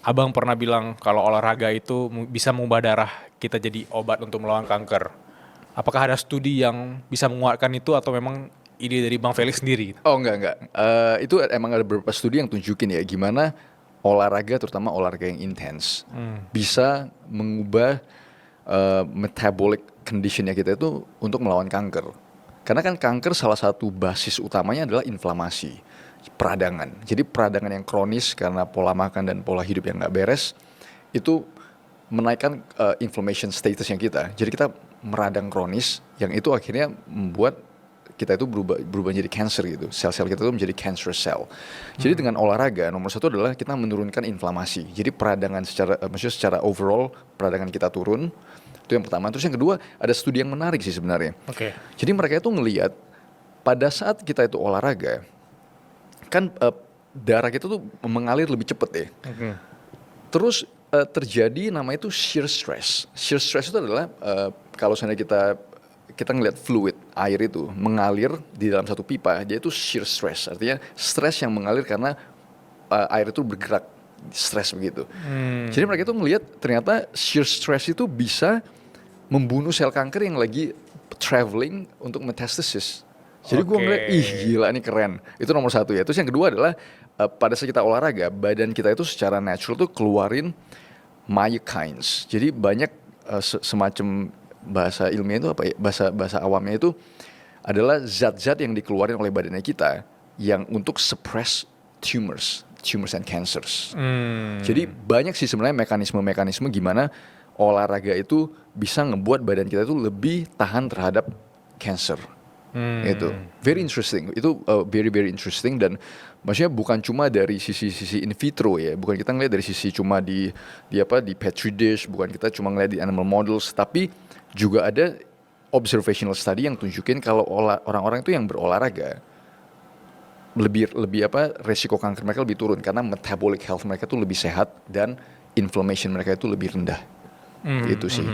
Abang pernah bilang kalau olahraga itu bisa mengubah darah kita jadi obat untuk melawan kanker. Apakah ada studi yang bisa menguatkan itu atau memang ide dari Bang Felix sendiri? Oh enggak. Itu emang ada beberapa studi yang tunjukin ya gimana olahraga, terutama olahraga yang intens, bisa mengubah metabolic conditionnya kita itu untuk melawan kanker. Karena kan kanker salah satu basis utamanya adalah inflamasi, peradangan. Jadi peradangan yang kronis karena pola makan dan pola hidup yang nggak beres itu menaikkan inflammation statusnya kita. Jadi kita meradang kronis yang itu akhirnya membuat kita itu berubah jadi cancer gitu. Sel-sel kita itu menjadi cancerous cell. Jadi dengan olahraga nomor satu adalah kita menurunkan inflamasi. Jadi peradangan maksudnya secara overall peradangan kita turun. Itu yang pertama. Terus yang kedua ada studi yang menarik sih sebenarnya. Oke. Jadi mereka itu ngelihat pada saat kita itu olahraga kan darah kita tuh mengalir lebih cepat ya. Terus terjadi namanya itu shear stress. Shear stress itu adalah kalau seandainya kita ngelihat fluid air itu mengalir di dalam satu pipa, dia itu shear stress. Artinya stres yang mengalir karena air itu bergerak, stres begitu. Jadi mereka itu ngelihat ternyata shear stress itu bisa membunuh sel kanker yang lagi traveling untuk metastasis. Jadi gue ngeliat, ih gila ini keren. Itu nomor satu ya. Terus yang kedua adalah pada saat kita olahraga, badan kita itu secara natural tuh keluarin myokines. Jadi banyak semacam bahasa ilmiah itu apa ya? Bahasa awamnya itu adalah zat-zat yang dikeluarin oleh badannya kita yang untuk suppress tumors and cancers. Jadi banyak sih sebenarnya mekanisme-mekanisme gimana olahraga itu bisa ngebuat badan kita itu lebih tahan terhadap cancer. Itu very interesting. Itu very very interesting dan maksudnya bukan cuma dari sisi in vitro ya, bukan kita ngeliat dari sisi cuma di petri dish, bukan kita cuma ngeliat di animal models, tapi juga ada observational study yang tunjukin kalau orang-orang itu yang berolahraga lebih resiko kanker mereka lebih turun karena metabolic health mereka tuh lebih sehat dan inflammation mereka itu lebih rendah. Gitu sih.